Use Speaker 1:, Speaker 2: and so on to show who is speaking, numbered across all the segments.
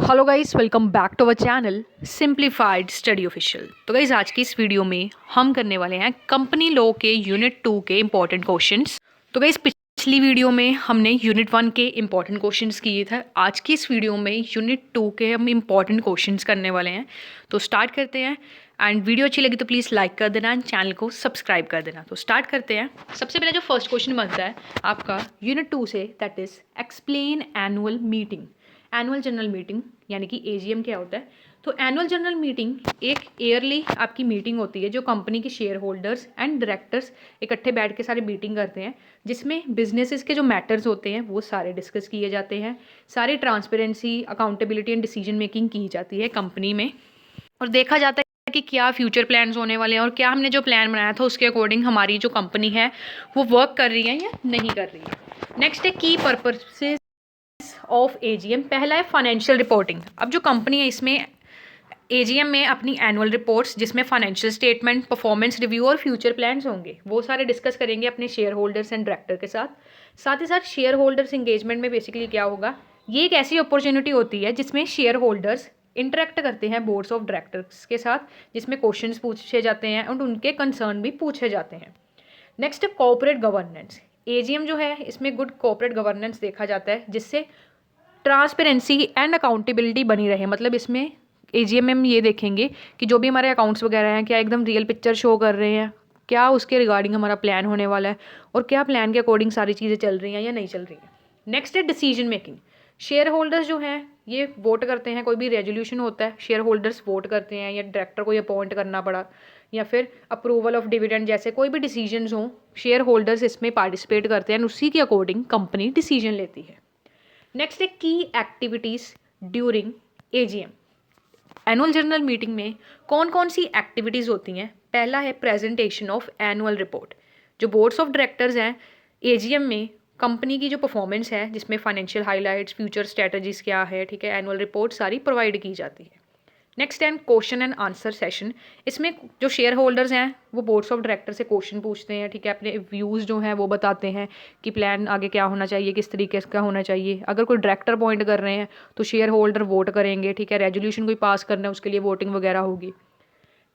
Speaker 1: Hello guys, welcome back to our channel simplified study official. तो guys आज की इस वीडियो में हम करने वाले हैं कंपनी लॉ के यूनिट 2 के इंपॉर्टेंट क्वेश्चंस। तो गाइस पिछली वीडियो में हमने यूनिट 1 के इंपॉर्टेंट क्वेश्चंस किए थे। आज की इस वीडियो में यूनिट 2 के हम इंपॉर्टेंट क्वेश्चंस करने वाले हैं। तो स्टार्ट करते हैं। एंड वीडियो अच्छी लगी तो प्लीज़ लाइक कर देना एंड चैनल को सब्सक्राइब कर देना। तो स्टार्ट करते हैं। सबसे पहले जो फर्स्ट क्वेश्चन बनता है आपका यूनिट 2 से, that is explain annual meeting. Annual general meeting यानी कि एजीएम क्या होता है? तो एनुअल जनरल मीटिंग एक ईयरली आपकी मीटिंग होती है जो कंपनी के शेयर होल्डर्स एंड डायरेक्टर्स इकट्ठे बैठ के सारे मीटिंग करते हैं, जिसमें बिजनेसेस के जो मैटर्स होते हैं वो सारे डिस्कस किए जाते हैं। सारी transparency, accountability and decision making की जाती है कंपनी में, और देखा जाता है कि क्या फ्यूचर प्लान्स होने वाले हैं और क्या हमने जो प्लान बनाया था उसके अकॉर्डिंग हमारी जो कंपनी है वो वर्क कर रही है या नहीं कर रही है। नेक्स्ट है की पर्पसेस ऑफ एजीएम। पहला है फाइनेंशियल रिपोर्टिंग। अब जो कंपनी है इसमें एजीएम में अपनी एनुअल रिपोर्ट्स, जिसमें फाइनेंशियल स्टेटमेंट, परफॉर्मेंस रिव्यू और फ्यूचर प्लान्स होंगे, वो सारे डिस्कस करेंगे अपने शेयर होल्डर्स एंड डायरेक्टर के साथ। साथ ही साथ शेयर होल्डर्स एंगेजमेंट में बेसिकली क्या होगा, ये एक ऐसी अपॉर्चुनिटी होती है जिसमें शेयर होल्डर्स इंटरेक्ट करते हैं बोर्ड्स ऑफ डायरेक्टर्स के साथ, जिसमें क्वेश्चंस पूछे जाते हैं और उनके कंसर्न भी पूछे जाते हैं। नेक्स्ट है कॉर्पोरेट गवर्नेंस। एजीएम जो है इसमें गुड कॉर्पोरेट गवर्नेंस देखा जाता है, जिससे ट्रांसपेरेंसी एंड अकाउंटेबिलिटी बनी रहे। मतलब इसमें एजीएम में हम ये देखेंगे कि जो भी हमारे अकाउंट्स वगैरह हैं क्या एकदम रियल पिक्चर शो कर रहे हैं, क्या उसके रिगार्डिंग हमारा प्लान होने वाला है और क्या प्लान के अकॉर्डिंग सारी चीज़ें चल रही हैं या नहीं चल रही हैं। नेक्स्ट है डिसीजन मेकिंग। शेयर होल्डर्स जो हैं ये वोट करते हैं, कोई भी रेजोल्यूशन होता है शेयर होल्डर्स वोट करते हैं, या डायरेक्टर को अपॉइंट करना पड़ा, या फिर अप्रूवल ऑफ डिविडेंड, जैसे कोई भी डिसीजंस हों शेयर होल्डर्स इसमें पार्टिसिपेट करते हैं और उसी के अकॉर्डिंग कंपनी डिसीजन लेती है। नेक्स्ट है की activities during AGM. Annual general meeting में कौन कौन सी एक्टिविटीज़ होती हैं? पहला है प्रेजेंटेशन ऑफ एनुअल रिपोर्ट। जो बोर्ड्स ऑफ डायरेक्टर्स हैं एजीएम में कंपनी की जो परफॉर्मेंस है, जिसमें फाइनेंशियल हाइलाइट्स, फ्यूचर स्ट्रेटजीज क्या है, ठीक है, एनुअल रिपोर्ट सारी प्रोवाइड की जाती है। Next and question and answer session. इसमें जो शेयर होल्डर्स हैं वो बोर्ड्स ऑफ डायरेक्टर से क्वेश्चन पूछते हैं, ठीक है, अपने व्यूज़ जो हैं वो बताते हैं कि प्लान आगे क्या होना चाहिए, किस तरीके का होना चाहिए। अगर कोई डायरेक्टर अपॉइंट कर रहे हैं तो शेयर होल्डर वोट करेंगे, ठीक है, रेजोल्यूशन कोई पास करना है उसके लिए वोटिंग वगैरह होगी।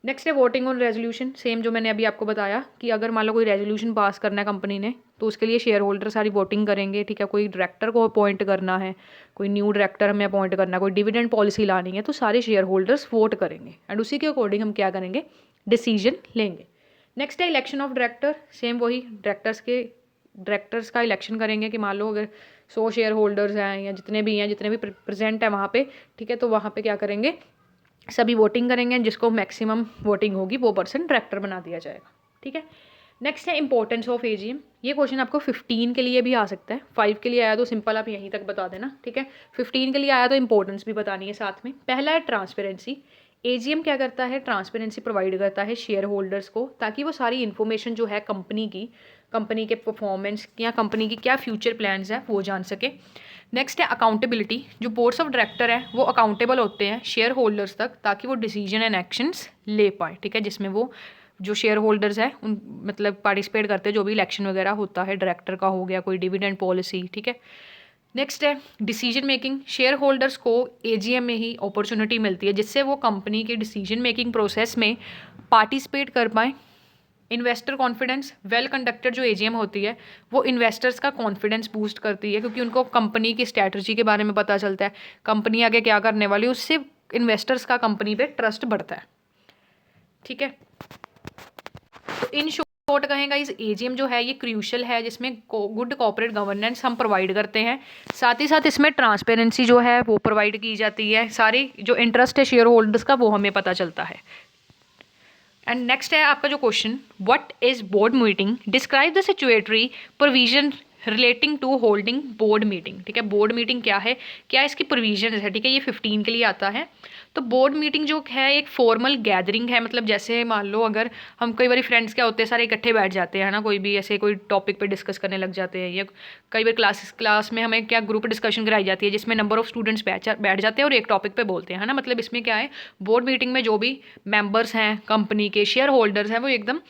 Speaker 1: नेक्स्ट है वोटिंग ऑन रेजोल्यूशन। सेम जो मैंने अभी आपको बताया कि अगर मान लो कोई रेजोल्यूशन पास करना है कंपनी ने तो उसके लिए शेयर होल्डर सारी वोटिंग करेंगे, ठीक है। कोई डायरेक्टर को अपॉइंट करना है, कोई न्यू डायरेक्टर हमें अपॉइंट करना है, कोई डिविडेंड पॉलिसी लानी है, तो सारे शेयर होल्डर्स वोट करेंगे एंड उसी के अकॉर्डिंग हम क्या करेंगे, डिसीजन लेंगे। नेक्स्ट है इलेक्शन ऑफ डायरेक्टर। सेम वही डायरेक्टर्स का इलेक्शन करेंगे कि मान लो अगर 100 शेयर होल्डर्स हैं या जितने भी प्रेजेंट है वहाँ पे, ठीक है, तो वहाँ पे क्या करेंगे, सभी वोटिंग करेंगे, जिसको मैक्सिमम वोटिंग होगी वो पर्सन डायरेक्टर बना दिया जाएगा, ठीक है। नेक्स्ट है इंपॉर्टेंस ऑफ एजीएम। ये क्वेश्चन आपको 15 के लिए भी आ सकता है। 5 के लिए आया तो सिंपल आप यहीं तक बता देना, ठीक है। 15 के लिए आया तो इंपॉर्टेंस भी बतानी है साथ में। पहला है ट्रांसपेरेंसी। एजीएम क्या करता है, ट्रांसपेरेंसी प्रोवाइड करता है शेयर होल्डर्स को, ताकि वो सारी इन्फॉर्मेशन जो है कंपनी के परफॉर्मेंस या कंपनी की क्या फ्यूचर प्लान्स हैं वो जान सके। नेक्स्ट है अकाउंटेबिलिटी। जो बोर्ड्स ऑफ डायरेक्टर है वो अकाउंटेबल होते हैं शेयर होल्डर्स तक, ताकि वो डिसीजन एंड एक्शंस ले पाए, ठीक है, जिसमें वो जो शेयर होल्डर्स है उन मतलब पार्टिसिपेट करते हैं जो भी इलेक्शन वगैरह होता है, डायरेक्टर का हो गया, कोई डिविडेंड पॉलिसी, ठीक है। नेक्स्ट है डिसीजन मेकिंग। शेयर होल्डर्स को एजीएम में ही अपॉर्चुनिटी मिलती है जिससे वो कंपनी के डिसीजन मेकिंग प्रोसेस में पार्टिसिपेट कर पाएँ। Investor confidence. वेल कंडक्टेड जो एजीएम होती है वो इन्वेस्टर्स का कॉन्फिडेंस बूस्ट करती है, क्योंकि उनको कंपनी की स्ट्रैटेजी के बारे में पता चलता है, कंपनी आगे क्या करने वाली है, उससे इन्वेस्टर्स का कंपनी पे ट्रस्ट बढ़ता है, ठीक है। तो इन शॉर्ट कहेंगे इस एजीएम जो है ये क्रूशियल है, जिसमें गुड कॉर्पोरेट गवर्नेंस हम प्रोवाइड करते हैं। साथ ही साथ इसमें ट्रांसपेरेंसी जो है वो प्रोवाइड की जाती है, सारी जो इंटरेस्ट है शेयर होल्डर्स का वो हमें पता चलता है। एंड नेक्स्ट है आपका जो question, what is board meeting, describe the statutory provision relating to holding board meeting, ठीक है। बोर्ड मीटिंग क्या है, क्या इसकी प्रोविजन है, ठीक है, ये 15 के लिए आता है। तो बोर्ड मीटिंग जो है एक फॉर्मल गैदरिंग है। मतलब जैसे मान लो अगर हम कई बार फ्रेंड्स क्या होते हैं सारे इकट्ठे बैठ जाते हैं ना, कोई भी ऐसे कोई टॉपिक पे डिस्कस करने लग जाते हैं, या कई बार क्लास में हमें क्या ग्रुप डिस्कशन कराई जाती है जिसमें नंबर ऑफ स्टूडेंट्स बैठ जाते हैं और एक टॉपिक पे बोलते हैं, है ना। मतलब इसमें क्या है, बोर्ड मीटिंग में जो भी मेंबर्स हैं कंपनी के, शेयर होल्डर्स हैं, वो एकदम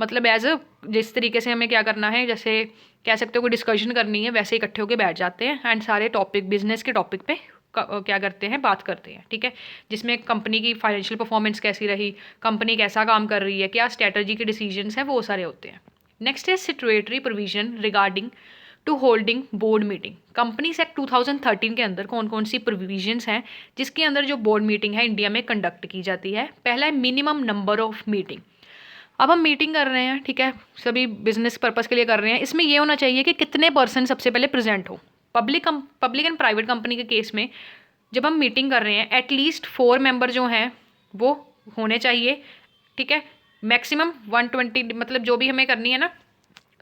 Speaker 1: मतलब एज अ जिस तरीके से हमें क्या करना है, जैसे कह सकते हो कोई डिस्कशन करनी है, वैसे इकट्ठे होकर बैठ जाते हैं एंड सारे टॉपिक बिजनेस के टॉपिक पे क्या करते हैं, बात करते हैं, ठीक है, जिसमें कंपनी की फाइनेंशियल परफॉर्मेंस कैसी रही, कंपनी कैसा काम कर रही है, क्या स्ट्रेटजी के डिसीजंस हैं, वो सारे होते हैं। नेक्स्ट है statutory provision regarding to holding board meeting. Companies act 2013 के अंदर कौन कौन सी प्रोविजंस हैं जिसके अंदर जो बोर्ड मीटिंग है इंडिया में कंडक्ट की जाती है। पहला है मिनिमम नंबर ऑफ मीटिंग। अब हम मीटिंग कर रहे हैं, ठीक है, सभी बिजनेस पर्पज़ के लिए कर रहे हैं, इसमें ये होना चाहिए कि कितने पर्सन सबसे पहले प्रेजेंट हो। पब्लिक एंड प्राइवेट कंपनी के केस में जब हम मीटिंग कर रहे हैं एटलीस्ट 4 मेंबर जो हैं वो होने चाहिए, ठीक है, मैक्सिमम 120, मतलब जो भी हमें करनी है ना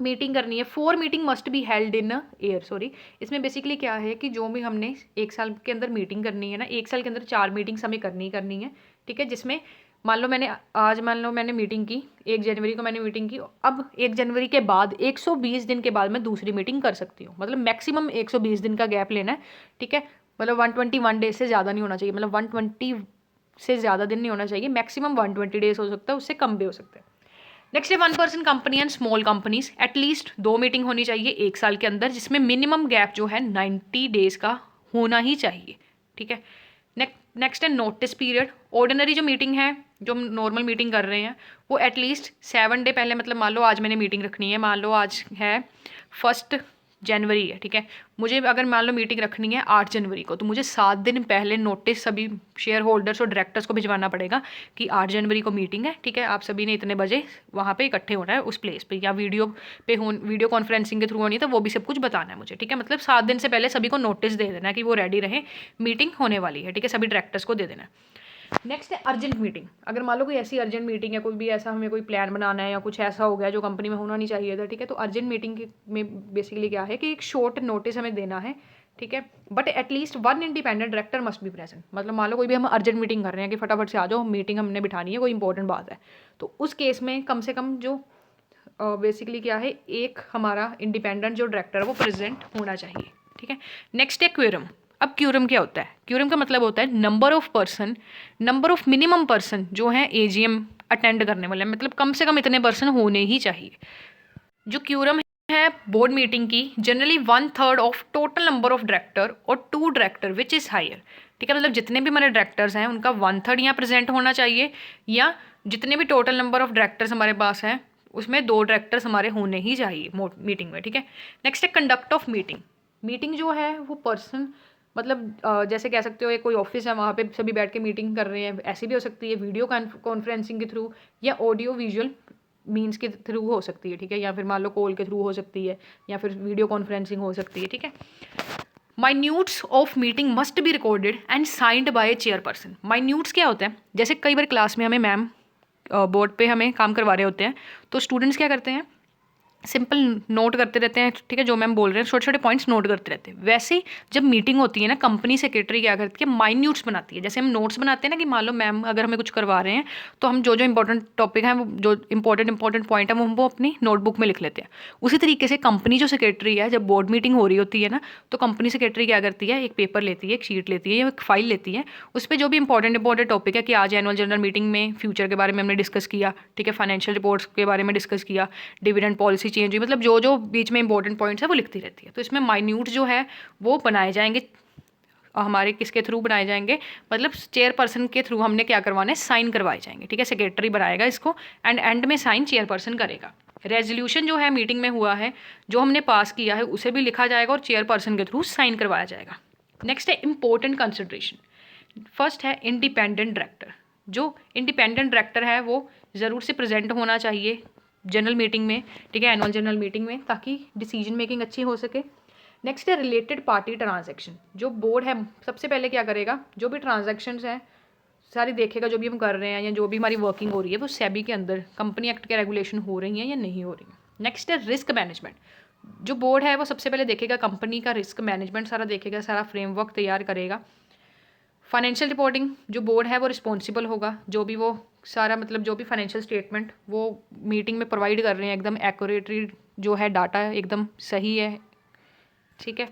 Speaker 1: मीटिंग करनी है, 4 meeting must be held in air. Sorry, इसमें बेसिकली क्या है कि जो भी हमने 1 साल के अंदर मीटिंग करनी है ना, 1 साल के अंदर 4 मीटिंग्स हमें करनी है, ठीक है, जिसमें मान लो मैंने मीटिंग की 1 जनवरी को मैंने मीटिंग की, अब 1 जनवरी के बाद 120 दिन के बाद मैं दूसरी मीटिंग कर सकती हूँ, मतलब मैक्सिमम 120 दिन का गैप लेना है, ठीक है, मतलब 121 डेज से ज़्यादा नहीं होना चाहिए, मतलब 120 से ज़्यादा दिन नहीं होना चाहिए, मैक्सिमम 120 डेज हो सकता है, उससे कम भी हो सकता है। नेक्स्ट है 1% company and small companies, at least 2 meeting होनी चाहिए 1 साल के अंदर, जिसमें मिनिमम गैप जो है 90 डेज का होना ही चाहिए, ठीक है। नेक्स्ट है नोटिस पीरियड। ऑर्डिनरी जो मीटिंग है, जो हम नॉर्मल मीटिंग कर रहे हैं, वो एटलीस्ट 7 डे पहले, मतलब मान लो आज मैंने मीटिंग रखनी है, मान लो आज है 1 जनवरी है, ठीक है, मुझे अगर मान लो मीटिंग रखनी है 8 जनवरी को, तो मुझे 7 दिन पहले नोटिस सभी शेयर होल्डर्स और डायरेक्टर्स को भिजवाना पड़ेगा कि 8 जनवरी को मीटिंग है, ठीक है, आप सभी ने इतने बजे वहाँ पे इकट्ठे होना है उस प्लेस पे, या वीडियो कॉन्फ्रेंसिंग के थ्रू होनी है, तो वो भी सब कुछ बताना है मुझे, ठीक है, मतलब 7 दिन से पहले सभी को नोटिस दे देना है कि वो रेडी रहे, मीटिंग होने वाली है, ठीक है, सभी डायरेक्टर्स को दे देना है। नेक्स्ट है अर्जेंट मीटिंग। अगर मान लो कोई ऐसी अर्जेंट मीटिंग है, कोई भी ऐसा हमें कोई प्लान बनाना है या कुछ ऐसा हो गया जो कंपनी में होना नहीं चाहिए था, ठीक है, तो अर्जेंट मीटिंग में बेसिकली क्या है कि एक शॉर्ट नोटिस हमें देना है, ठीक है, but at least 1 independent director must be present. मतलब मान लो कोई भी हम अर्जेंट मीटिंग कर रहे हैं कि फटाफट से आ जाओ, मीटिंग हमने बिठानी है, कोई इंपॉर्टेंट बात है, तो उस केस में कम से कम जो बेसिकली क्या है, एक हमारा इंडिपेंडेंट जो डायरेक्टर है वो प्रेजेंट होना चाहिए, ठीक है। नेक्स्ट है क्यूरम। अब क्यूरम क्या होता है? क्यूरम का मतलब होता है नंबर ऑफ मिनिमम पर्सन जो है एजीएम अटेंड करने वाले, मतलब कम से कम इतने पर्सन होने ही चाहिए। जो क्यूरम है बोर्ड मीटिंग की, generally 1/3 of total number of director और 2 डायरेक्टर विच इज़ हायर, ठीक है, मतलब जितने भी हमारे डायरेक्टर्स हैं उनका 1/3 यहाँ प्रेजेंट होना चाहिए, या जितने भी टोटल नंबर ऑफ डायरेक्टर्स हमारे पास हैं उसमें 2 डायरेक्टर्स हमारे होने ही चाहिए मीटिंग में, ठीक है। नेक्स्ट है कंडक्ट ऑफ मीटिंग। मीटिंग जो है वो पर्सन, मतलब जैसे कह सकते हो एक कोई ऑफिस है, वहाँ पे सभी बैठ के मीटिंग कर रहे हैं, ऐसी भी हो सकती है वीडियो कॉन्फ्रेंसिंग के थ्रू, या ऑडियो विजुअल मीन्स के थ्रू हो सकती है, ठीक है, या फिर मान लो कॉल के थ्रू हो सकती है, या फिर वीडियो कॉन्फ्रेंसिंग हो सकती है, ठीक है। Minutes of meeting must be recorded and signed by a chairperson. Minutes क्या होता है? जैसे कई बार क्लास में हमें मैम बोर्ड पे हमें काम करवा रहे होते हैं, तो स्टूडेंट्स क्या करते हैं, सिंपल नोट करते रहते हैं, ठीक है, जो मैम बोल रहे हैं छोटे छोटे पॉइंट्स नोट करते रहते हैं। वैसे ही जब मीटिंग होती है ना, कंपनी सेक्रेटरी क्या करती है, माइन्यूट्स बनाती है। जैसे हम नोट्स बनाते हैं ना कि मान लो मैम अगर हमें कुछ करवा रहे हैं, तो हम जो जो इंपॉर्टेंट टॉपिक हैं, वो जो इंपॉर्टेंट पॉइंट है, वो हम वो अपनी नोटबुक में लिख लेते हैं। उसी तरीके से कंपनी जो सेक्रेटरी है, जब बोर्ड मीटिंग हो रही होती है ना, तो कंपनी सेक्रेटरी क्या करती है, एक पेपर लेती है, एक शीट लेती है या एक फाइल लेती है, उस पर जो भी इंपॉर्टेंट टॉपिक है कि आज एनुअल जनरल मीटिंग में फ्यूचर के बारे में हमने डिस्कस किया, ठीक है, फाइनेंशियल रिपोर्ट्स के बारे में डिस्कस किया, डिविडेंड पॉलिसी चेंज हुई, मतलब जो जो बीच में इंपॉर्टेंट पॉइंट्स है वो लिखती रहती है। तो इसमें माइन्यूट जो है वो बनाए जाएंगे, हमारे किसके थ्रू बनाए जाएंगे, मतलब चेयरपर्सन के थ्रू हमने क्या करवाना है, साइन करवाए जाएंगे, ठीक है, सेक्रेटरी बनाएगा इसको, एंड में साइन चेयरपर्सन करेगा। रेजोल्यूशन जो है मीटिंग में हुआ है, जो हमने पास किया है, उसे भी लिखा जाएगा और चेयरपर्सन के थ्रू साइन करवाया जाएगा। नेक्स्ट है इंपॉर्टेंट कंसिडरेशन। फर्स्ट है इंडिपेंडेंट डायरेक्टर। जो इंडिपेंडेंट डायरेक्टर है वो ज़रूर से प्रेजेंट होना चाहिए जनरल मीटिंग में, ठीक है, एनुअल जनरल मीटिंग में, ताकि डिसीजन मेकिंग अच्छी हो सके। नेक्स्ट है रिलेटेड पार्टी ट्रांजैक्शन। जो बोर्ड है सबसे पहले क्या करेगा, जो भी ट्रांजैक्शंस हैं सारी देखेगा, जो भी हम कर रहे हैं या जो भी हमारी वर्किंग हो रही है वो सेबी के अंदर कंपनी एक्ट के रेगुलेशन हो रही हैं या नहीं हो रही हैं। नेक्स्ट है रिस्क मैनेजमेंट। जो बोर्ड है वो सबसे पहले देखेगा कंपनी का रिस्क मैनेजमेंट सारा देखेगा, सारा फ्रेमवर्क तैयार करेगा। फाइनेंशियल रिपोर्टिंग, जो बोर्ड है वो रिस्पॉन्सिबल होगा, जो भी वो सारा मतलब जो भी फाइनेंशियल स्टेटमेंट वो मीटिंग में प्रोवाइड कर रहे हैं एकदम एक्यूरेटली जो है डाटा एकदम सही है, ठीक है।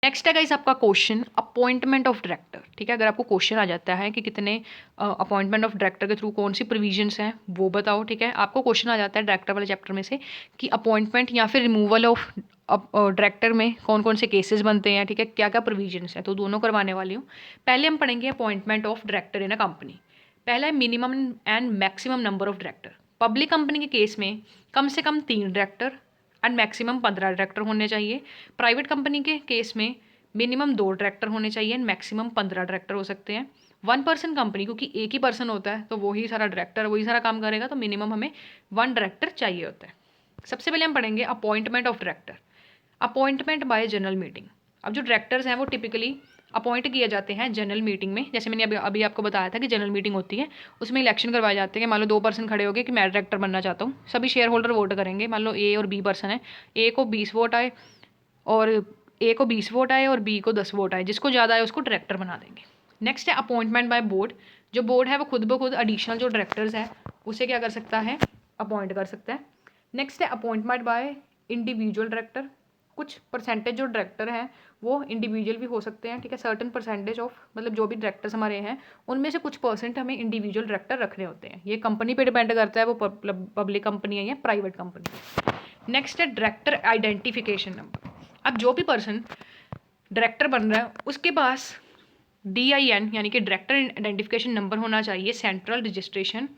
Speaker 1: नेक्स्ट है गाइस आपका क्वेश्चन अपॉइंटमेंट ऑफ डायरेक्टर। ठीक है, अगर आपको क्वेश्चन आ जाता है कि कितने अपॉइंटमेंट ऑफ डायरेक्टर के थ्रू कौन सी प्रोविजंस हैं वो बताओ। ठीक है, आपको क्वेश्चन आ जाता है डायरेक्टर वाले चैप्टर में से कि अपॉइंटमेंट या फिर रिमूवल ऑफ डायरेक्टर में कौन कौन से केसेस बनते हैं। ठीक है, क्या क्या प्रोविजंस हैं, तो दोनों करवाने वाली हूँ। पहले हम पढ़ेंगे appointment of director in a company. पहला है minimum and maximum number of director. Public company के केस में कम से कम 3 डायरेक्टर एंड मैक्सिमम 15 डायरेक्टर होने चाहिए। प्राइवेट कंपनी के केस में मिनिमम 2 डायरेक्टर होने चाहिए एंड मैक्सिमम 15 डायरेक्टर हो सकते हैं। 1 पर्सन कंपनी, क्योंकि एक ही पर्सन होता है तो वही सारा डायरेक्टर वही सारा काम करेगा, तो मिनिमम हमें 1 डायरेक्टर चाहिए होता है। सबसे पहले हम पढ़ेंगे appointment of director. Appointment bye general meeting. अब जो डायरेक्टर्स हैं वो टिपिकली अपॉइंट किए जाते हैं जनरल मीटिंग में। जैसे मैंने अभी आपको बताया था कि जनरल मीटिंग होती है, उसमें इलेक्शन करवाए जाते हैं। मान लो 2 पर्सन खड़े हो गए कि मैं डायरेक्टर बनना चाहता हूँ, सभी शेयर होल्डर वोट करेंगे। मान लो ए और बी पर्सन है, ए को 20 वोट आए और ए को 20 वोट आए और बी को 10 वोट आए, जिसको ज़्यादा आए उसको डायरेक्टर बना देंगे। नेक्स्ट है अपॉइंटमेंट बाय बोर्ड। जो बोर्ड है वो खुद ब खुद एडिशनल जो डायरेक्टर्स है उसे क्या कर सकता है, अपॉइंट कर सकता है। नेक्स्ट है अपॉइंटमेंट बाय इंडिविजुअल डायरेक्टर। कुछ परसेंटेज जो डायरेक्टर हैं वो इंडिविजुअल भी हो सकते हैं। ठीक है, सर्टन परसेंटेज ऑफ मतलब जो भी डायरेक्टर्स हमारे हैं उनमें से कुछ परसेंट हमें इंडिविजुअल डायरेक्टर रखने होते हैं। ये कंपनी पे डिपेंड करता है वो पब्लिक कंपनी है या प्राइवेट कंपनी। नेक्स्ट है डायरेक्टर आइडेंटिफिकेशन नंबर। अब जो भी पर्सन डायरेक्टर बन रहा है उसके पास DIN यानी कि डायरेक्टर आइडेंटिफिकेशन नंबर होना चाहिए सेंट्रल रजिस्ट्रेशन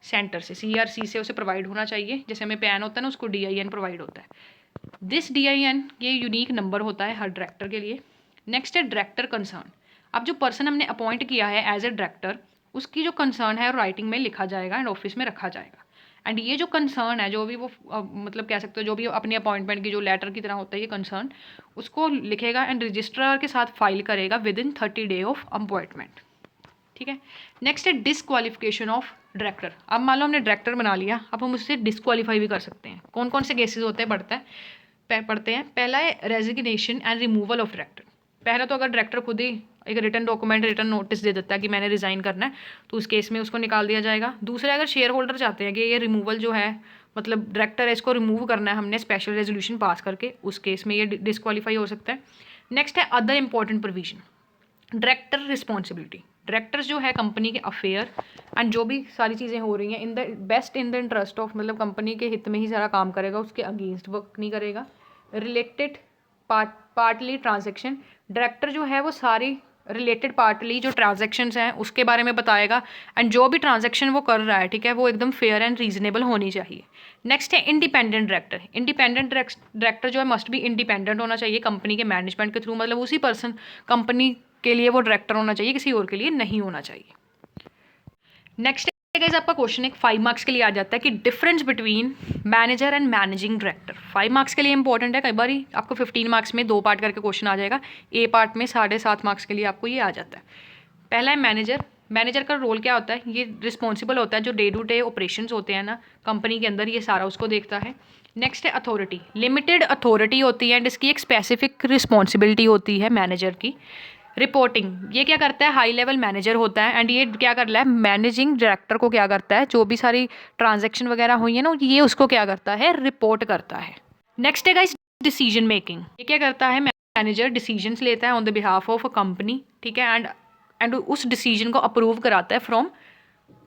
Speaker 1: सेंटर से, CRC से उसे प्रोवाइड होना चाहिए। जैसे हमें पैन होता है ना, उसको DIN प्रोवाइड होता है। दिस DIN ये यूनिक नंबर होता है हर डायरेक्टर के लिए। नेक्स्ट है डायरेक्टर कंसर्न। अब जो पर्सन हमने अपॉइंट किया है एज ए डायरेक्टर, उसकी जो कंसर्न है राइटिंग में लिखा जाएगा एंड ऑफिस में रखा जाएगा। एंड ये जो कंसर्न है, जो भी वो मतलब कह सकते हो जो भी अपनी अपॉइंटमेंट की जो लेटर की तरह होता है ये कंसर्न, उसको लिखेगा एंड रजिस्ट्रार के साथ फाइल करेगा with in 30 day of appointment. ठीक है, नेक्स्ट है डिसक्वालिफिकेशन ऑफ डायरेक्टर। अब मान लो हमने डायरेक्टर बना लिया, अब हम उससे डिसक्वालीफाई भी कर सकते हैं। कौन कौन से केसेस होते हैं पढ़ते हैं। पहला है resignation and removal of director. पहला तो अगर डायरेक्टर खुद ही एक रिटर्न डॉक्यूमेंट रिटर्न नोटिस दे देता है कि मैंने रिजाइन करना है, तो उस केस में उसको निकाल दिया जाएगा। दूसरा, अगर शेयर होल्डर चाहते हैं कि ये रिमूवल जो है मतलब डायरेक्टर है इसको रिमूव करना है हमने स्पेशल रेजोल्यूशन पास करके, उस केस में ये डिसक्वालीफाई हो सकता है। नेक्स्ट है other important provision. Director responsibility. Directors जो है कंपनी के अफेयर एंड जो भी सारी चीज़ें हो रही हैं in the best in the interest of मतलब कंपनी के हित में ही सारा काम करेगा, उसके अगेंस्ट वर्क नहीं करेगा। Related partly transaction. डायरेक्टर जो है वो सारी रिलेटेड पार्टली जो ट्रांजेक्शन्स हैं उसके बारे में बताएगा एंड जो भी ट्रांजेक्शन वो कर रहा है, ठीक है, वो एकदम फेयर एंड रीजनेबल होनी चाहिए। नेक्स्ट है इंडिपेंडेंट डायरेक्टर। इंडिपेंडेंट डायरेक्टर जो है मस्ट बी इंडिपेंडेंट होना चाहिए कंपनी के मैनेजमेंट के थ्रू, मतलब उसी पर्सन कंपनी के लिए वो डायरेक्टर होना चाहिए, किसी और के लिए नहीं होना चाहिए। नेक्स्ट गाइस आपका क्वेश्चन एक 5 मार्क्स के लिए आ जाता है कि difference between manager and managing director. 5 marks के लिए इंपॉर्टेंट है, कई बार ही आपको 15 मार्क्स में 2 पार्ट करके क्वेश्चन आ जाएगा। ए पार्ट में 7.5 मार्क्स के लिए आपको ये आ जाता है। पहला है मैनेजर। मैनेजर का रोल क्या होता है, ये रिस्पॉन्सिबल होता है जो डे टू डे ऑपरेशंस होते हैं ना कंपनी के अंदर, ये सारा उसको देखता है। नेक्स्ट है अथॉरिटी। लिमिटेड अथॉरिटी होती है एंड इसकी एक स्पेसिफिक रिस्पॉन्सिबिलिटी होती है मैनेजर की। रिपोर्टिंग, ये क्या करता है, हाई लेवल मैनेजर होता है एंड ये क्या कर रहा है, मैनेजिंग डायरेक्टर को क्या करता है, जो भी सारी ट्रांजैक्शन वगैरह हुई है ना ये उसको क्या करता है, रिपोर्ट करता है। नेक्स्ट है गाइस डिसीजन मेकिंग। ये क्या करता है, मैनेजर डिसीजंस लेता है on the behalf of a company, ठीक है, एंड उस डिसीजन को अप्रूव कराता है फ्रॉम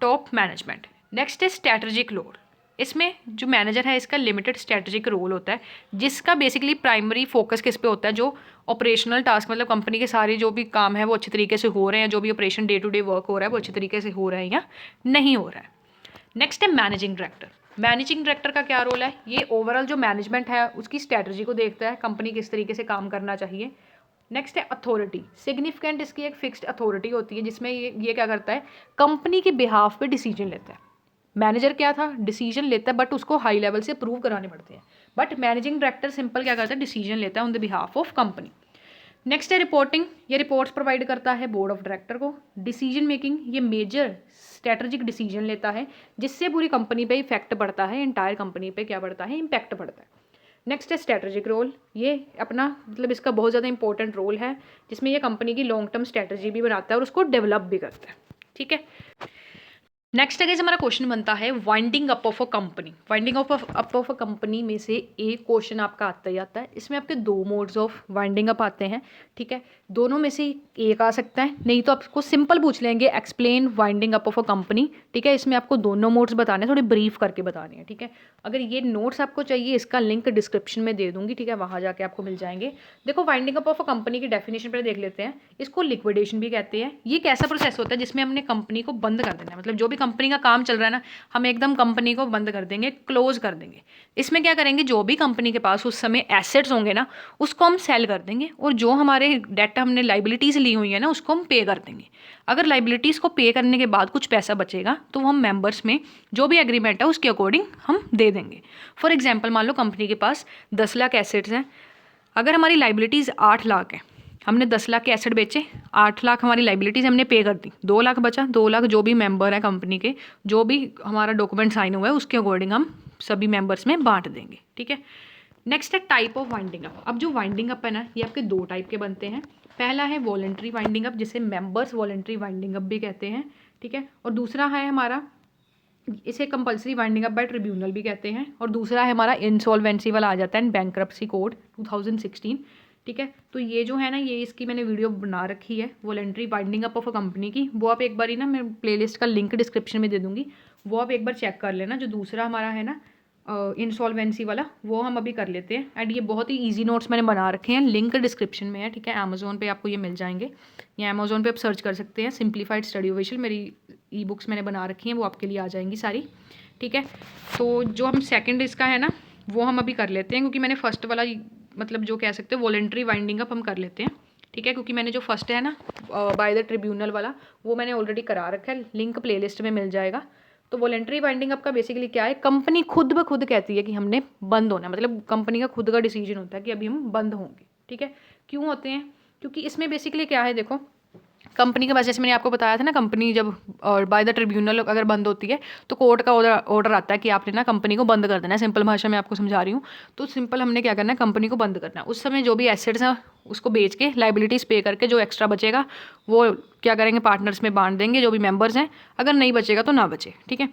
Speaker 1: टॉप मैनेजमेंट। नेक्स्ट है स्ट्रैटेजिक रोल। इसमें जो मैनेजर है इसका लिमिटेड स्ट्रैटेजिक रोल होता है, जिसका बेसिकली प्राइमरी फोकस किस पे होता है, जो ऑपरेशनल टास्क मतलब कंपनी के सारे जो भी काम है वो अच्छे तरीके से हो रहे हैं, जो भी operation day to day work हो रहा है वो अच्छे तरीके से हो रहा है या नहीं हो रहा है। नेक्स्ट है मैनेजिंग डायरेक्टर। मैनेजिंग डायरेक्टर का क्या रोल है, ये ओवरऑल जो मैनेजमेंट है उसकी स्ट्रैटेजी को देखता है, कंपनी किस तरीके से काम करना चाहिए। नेक्स्ट है अथॉरिटी। सिग्निफिकेंट इसकी एक फिक्स्ड अथॉरिटी होती है जिसमें ये क्या करता है, कंपनी के बिहाफ पे डिसीजन लेता है। मैनेजर क्या था, डिसीजन लेता है बट उसको हाई लेवल से प्रूव कराने पड़ते हैं, बट मैनेजिंग डायरेक्टर सिंपल क्या करता है, डिसीजन लेता है on the behalf of company. Next है रिपोर्टिंग। ये रिपोर्ट्स प्रोवाइड करता है बोर्ड ऑफ डायरेक्टर को। डिसीजन मेकिंग, ये मेजर स्ट्रेटजिक डिसीजन लेता है जिससे पूरी कंपनी पे इफेक्ट पड़ता है, इंटायर कंपनी पे क्या पड़ता है, इम्पैक्ट पड़ता है। नेक्स्ट है स्ट्रेटजिक रोल। ये अपना मतलब इसका बहुत ज़्यादा इंपॉर्टेंट रोल है जिसमें ये कंपनी की लॉन्ग टर्म स्ट्रेटजी भी बनाता है और उसको डेवलप भी करता है। ठीक है। नेक्स्ट अगर हमारा क्वेश्चन बनता है winding up of a company. Winding up of a company में से एक क्वेश्चन आपका आता ही आता है। इसमें आपके दो मोड्स ऑफ वाइंडिंग अप आते हैं, ठीक है। दोनों में से एक आ सकता है, नहीं तो आपको सिंपल पूछ लेंगे explain winding up of a company, ठीक है। इसमें आपको दोनों मोड्स बताने हैं, थोड़े ब्रीफ करके बताने हैं, ठीक है। अगर ये नोट्स आपको चाहिए, इसका लिंक डिस्क्रिप्शन में दे दूंगी, ठीक है, वहाँ जाके आपको मिल जाएंगे। देखो winding up of a company की डेफिनेशन पर देख लेते हैं। इसको लिक्विडेशन भी कहते हैं। ये कैसा प्रोसेस होता है जिसमें हमने कंपनी को बंद कर देना है, मतलब जो भी कंपनी का काम चल रहा है ना, हम एकदम कंपनी को बंद कर देंगे, क्लोज कर देंगे। इसमें क्या करेंगे, जो भी कंपनी के पास उस समय एसेट्स होंगे ना, उसको हम सेल कर देंगे, और जो हमारे डेट हमने लाइबिलिटीज़ ली हुई है ना, उसको हम पे कर देंगे। अगर लाइबिलिटीज़ को पे करने के बाद कुछ पैसा बचेगा तो हम मेंबर्स में जो भी एग्रीमेंट है उसके अकॉर्डिंग हम दे देंगे। फॉर एग्जांपल मान लो कंपनी के पास 10 लाख एसेट्स हैं, अगर हमारी लाइबिलिटीज़ 8 लाख है, हमने 10 लाख के एसेट बेचे, 8 लाख हमारी लाइबिलिटीज़ हमने पे कर दी, 2 लाख बचा, 2 लाख जो भी मेंबर है कंपनी के, जो भी हमारा डॉक्यूमेंट साइन हुआ है उसके अकॉर्डिंग हम सभी मेंबर्स में बांट देंगे, ठीक है। नेक्स्ट है टाइप ऑफ वाइंडिंग अप। अब जो वाइंडिंग अप है ना, ये आपके दो टाइप के बनते हैं। पहला है वॉलंटरी वाइंडिंग अप, जिसे मेंबर्स वॉलंटरी वाइंडिंग अप भी कहते हैं, ठीक है। और दूसरा है हमारा, इसे compulsory winding up by tribunal भी कहते हैं। और दूसरा है हमारा इंसॉल्वेंसी वाला आ जाता है, बैंक्रप्सी कोड 2016, ठीक है। तो ये जो है ना, ये इसकी मैंने वीडियो बना रखी है voluntary winding up of a company की, वो आप एक बार ही ना, मैं प्लेलिस्ट का लिंक डिस्क्रिप्शन में दे दूंगी, वो आप एक बार चेक कर लेना। जो दूसरा हमारा है ना इंसॉल्वेंसी वाला, वो हम अभी कर लेते हैं। एंड ये बहुत ही ईजी नोट्स मैंने बना रखे हैं, लिंक डिस्क्रिप्शन में है, ठीक है। अमेजोन पे आपको ये मिल जाएंगे, या अमेजोन पे आप सर्च कर सकते हैं सिंप्लीफाइड स्टडी ऑफिशियल, मेरी ई बुक्स मैंने बना रखी हैं, वो आपके लिए आ जाएंगी सारी, ठीक है। तो जो हम सेकंड इसका है ना, वो हम अभी कर लेते हैं, क्योंकि मैंने फर्स्ट वाला मतलब जो कह सकते हो वॉलंटरी वाइंडिंग अप हम कर लेते हैं, ठीक है। क्योंकि मैंने जो फर्स्ट है ना बाय द ट्रिब्यूनल वाला, वो मैंने ऑलरेडी करा रखा है, लिंक प्लेलिस्ट में मिल जाएगा। तो वॉलंटरी वाइंडिंग अप का बेसिकली क्या है, कंपनी खुद ब खुद कहती है कि हमने बंद होना है, मतलब कंपनी का खुद का डिसीजन होता है कि अभी हम बंद होंगे, ठीक है। क्यों होते हैं, क्योंकि इसमें बेसिकली क्या है, देखो कंपनी के पास, जैसे मैंने आपको बताया था ना, कंपनी जब और बाय द ट्रिब्यूनल अगर बंद होती है तो कोर्ट का ऑर्डर आता है कि आपने ना कंपनी को बंद कर देना है। सिंपल भाषा में आपको समझा रही हूँ, तो सिंपल हमने क्या करना है, कंपनी को बंद करना है। उस समय जो भी एसेट्स हैं उसको बेच के, लाइबिलिटीज़ पे करके, जो एक्स्ट्रा बचेगा वो क्या करेंगे, पार्टनर्स में बांट देंगे, जो भी मेंबर्स हैं। अगर नहीं बचेगा तो ना बचे, ठीक है।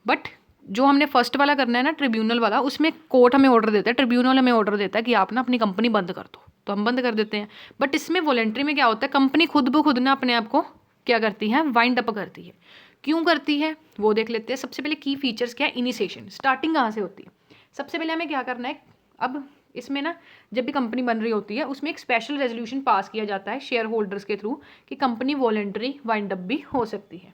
Speaker 1: बट जो हमने फर्स्ट वाला करना है ना, ट्रिब्यूनल वाला, उसमें कोर्ट हमें ऑर्डर देता है, ट्रिब्यूनल हमें ऑर्डर देता है कि आप ना अपनी कंपनी बंद कर दो, तो हम बंद कर देते हैं। बट इसमें वॉलंटरी में क्या होता है, कंपनी खुद ब खुद ना अपने आप को क्या करती है, वाइंड अप करती है। क्यों करती है वो देख लेते हैं। सबसे पहले की फीचर्स क्या है, इनिशिएशन, स्टार्टिंग कहाँ से होती है। सबसे पहले हमें क्या करना है, अब इसमें ना जब भी कंपनी बन रही होती है, उसमें एक स्पेशल रेजोल्यूशन पास किया जाता है शेयर होल्डर्स के थ्रू कि कंपनी वॉलंटरी वाइंड अप भी हो सकती है।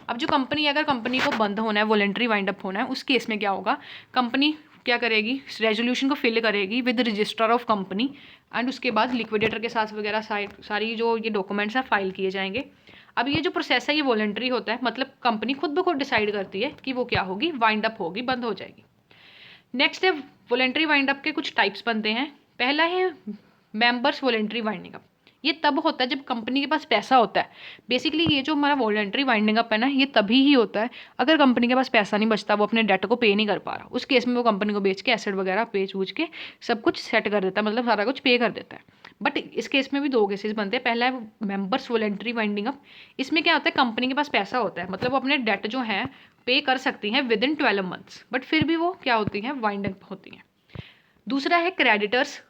Speaker 1: अब जो कंपनी, अगर कंपनी को बंद होना है, वॉलंटरी वाइंड अप होना है, उस केस में क्या होगा, कंपनी क्या करेगी, रेजोल्यूशन को फिल करेगी with registrar of company, and उसके बाद लिक्विडेटर के साथ वगैरह सारी जो ये डॉक्यूमेंट्स हैं फाइल किए जाएंगे। अब ये जो प्रोसेस है ये वॉलंटरी होता है, मतलब कंपनी खुद ब खुद डिसाइड करती है कि वो क्या होगी, वाइंड अप होगी, बंद हो जाएगी। नेक्स्ट है वॉलंटरी वाइंड अप के कुछ टाइप्स बनते हैं। पहला है मेंबर्स वॉलंटरी वाइंडिंग अप। ये तब होता है जब कंपनी के पास पैसा होता है। बेसिकली ये जो हमारा वॉलंटरी वाइंडिंग अप है ना, ये तभी ही होता है अगर कंपनी के पास पैसा नहीं बचता, वो अपने डेट को पे नहीं कर पा रहा। उस केस में वो कंपनी को बेच के, एसेट वगैरह बेच बूझ के सब कुछ सेट कर देता है, मतलब सारा कुछ पे कर देता है। बट इस केस में भी दो केसेस बनते हैं। पहला है मेंबर्स वॉलंटरी वाइंडिंग अप। इसमें क्या होता है, कंपनी के पास पैसा होता है, मतलब वो अपने डेट जो है पे कर सकती हैं विद इन 12 मंथ्स, बट फिर भी वो क्या होती हैं, वाइंड अप होती हैं। दूसरा है क्रेडिटर्स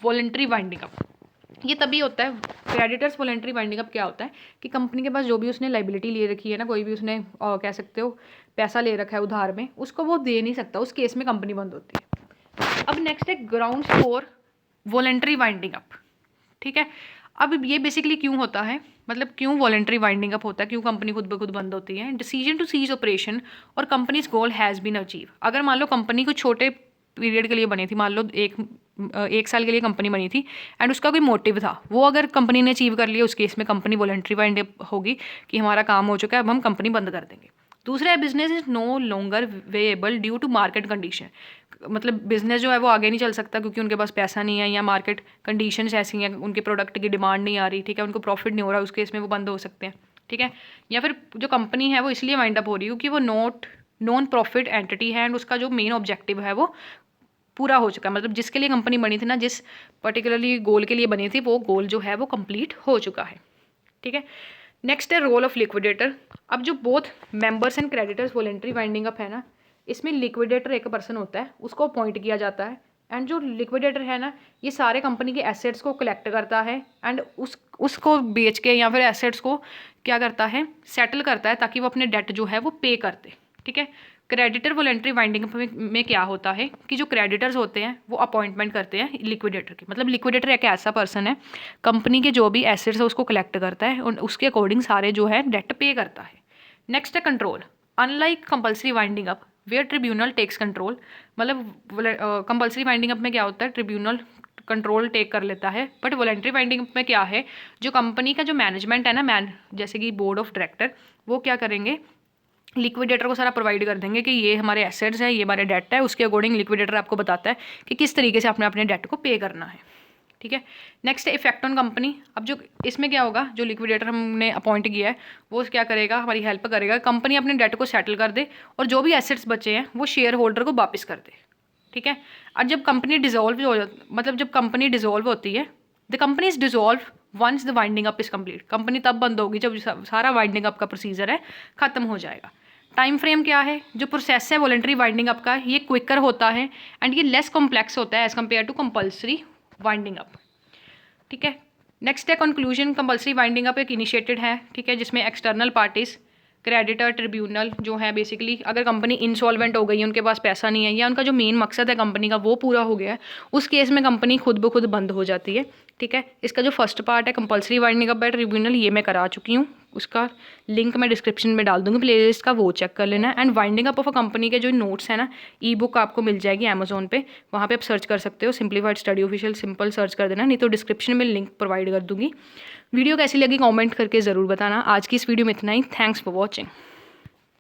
Speaker 1: वॉलंटरी वाइंडिंग अप। ये तभी होता है, क्रेडिटर्स वॉलंटरी वाइंडिंग अप क्या होता है कि कंपनी के पास जो भी उसने लाइबिलिटी ले रखी है ना, कोई भी उसने कह सकते हो पैसा ले रखा है उधार में, उसको वो दे नहीं सकता, उस केस में कंपनी बंद होती है। अब नेक्स्ट है grounds for voluntary winding up, ठीक है। अब ये बेसिकली क्यों होता है, मतलब क्यों वॉलंटरी वाइंडिंग अप होता है, क्यों कंपनी खुद ब खुद बंद होती है। डिसीजन टू सीज ऑपरेशन और companies goal has been achieve. अगर मान लो कंपनी को छोटे पीरियड के लिए बनी थी, मान लो एक साल के लिए कंपनी बनी थी, एंड उसका कोई मोटिव था, वो अगर कंपनी ने अचीव कर लिया, उस केस में कंपनी वॉलंटरी वाइंड अप होगी कि हमारा काम हो चुका है, अब हम कंपनी बंद कर देंगे। दूसरा है business is no longer viable due to market condition. मतलब बिजनेस जो है वो आगे नहीं चल सकता क्योंकि उनके पास पैसा नहीं है, या मार्केट कंडीशंस ऐसी हैं, उनके प्रोडक्ट की डिमांड नहीं आ रही, ठीक है, उनको प्रॉफिट नहीं हो रहा, उस केस में वो बंद हो सकते हैं, ठीक है। या फिर जो कंपनी है वो इसलिए वाइंड अप हो रही है क्योंकि वो नॉन प्रॉफिट एंटिटी है, एंड उसका जो मेन ऑब्जेक्टिव है वो पूरा हो चुका है, मतलब जिसके लिए कंपनी बनी थी ना, जिस पर्टिकुलरली गोल के लिए बनी थी, वो गोल जो है वो कंप्लीट हो चुका है, ठीक है। नेक्स्ट है रोल ऑफ लिक्विडेटर। अब जो both members and creditors voluntary winding up है ना, इसमें लिक्विडेटर एक पर्सन होता है, उसको अपॉइंट किया जाता है। एंड जो लिक्विडेटर है ना, ये सारे कंपनी के एसेट्स को कलेक्ट करता है एंड उसको बेच के या फिर एसेट्स को क्या करता है, सेटल करता है, ताकि वो अपने डेट जो है वो पे कर दे। ठीक है। क्रेडिटर वॉलेंट्री वाइंडिंग अप में क्या होता है कि जो क्रेडिटर्स होते हैं वो अपॉइंटमेंट करते हैं लिक्विडेटर की। मतलब लिक्विडेटर एक ऐसा पर्सन है, कंपनी के जो भी एसेट्स है उसको कलेक्ट करता है और उसके अकॉर्डिंग सारे जो है डेट पे करता है। नेक्स्ट है control. Unlike compulsory winding up where tribunal takes control, मतलब कंपल्सरी वाइंडिंग अप में क्या होता है, ट्रिब्यूनल कंट्रोल टेक कर लेता है। बट वॉलेंट्री वाइंडिंग अप में क्या है, जो कंपनी का जो मैनेजमेंट है ना, जैसे कि बोर्ड ऑफ डायरेक्टर, वो क्या करेंगे, लिक्विडेटर को सारा प्रोवाइड कर देंगे कि ये हमारे एसेट्स हैं, ये हमारे डेट है। उसके अकॉर्डिंग लिक्विडेटर आपको बताता है कि किस तरीके से आपने अपने डेट को पे करना है। ठीक है। नेक्स्ट है इफेक्ट ऑन कंपनी। अब जो इसमें क्या होगा, जो लिक्विडेटर हमने अपॉइंट किया है वो क्या करेगा, हमारी हेल्प करेगा, कंपनी अपने डेट को सेटल कर दे और जो भी एसेट्स बचे हैं वो शेयर होल्डर को वापस कर दे। ठीक है। और जब कंपनी डिजोल्व हो मतलब जब कंपनी डिजोल्व होती है, the company is dissolve once the winding up is complete. Company तब बंद होगी जब सारा वाइंडिंग अप का प्रोसीजर है खत्म हो जाएगा। टाइम फ्रेम क्या है, जो प्रोसेस है वॉलेंट्री वाइंडिंग अप का, ये क्विकर होता है एंड ये लेस कॉम्प्लेक्स होता है as compare to compulsory winding up. ठीक है। नेक्स्ट है कंक्लूजन। कंपल्सरी वाइंडिंग अप एक इनिशिएटेड है, ठीक है, जिसमें एक्सटर्नल पार्टीज, क्रेडिटर, ट्रिब्यूनल जो है, बेसिकली अगर कंपनी इंसॉल्वेंट हो गई है, उनके पास पैसा नहीं है या उनका जो मेन मकसद है कंपनी का वो पूरा हो गया है, उस केस में कंपनी खुद ब खुद बंद हो जाती है। ठीक है। इसका जो फर्स्ट पार्ट है compulsory winding up by tribunal, ये मैं करा चुकी हूँ, उसका लिंक मैं डिस्क्रिप्शन में डाल दूँगी प्लेलिस्ट का, वो चेक कर लेना। And winding up of a company के जो नोट्स है ना, ई बुक आपको मिल जाएगी अमेजोन पे, वहाँ पे आप सर्च कर सकते हो, simplified study official simple search कर देना, नहीं तो डिस्क्रिप्शन में लिंक प्रोवाइड कर दूँगी। वीडियो कैसी लगी कमेंट करके ज़रूर बताना। आज की इस वीडियो में इतना ही। Thanks for watching.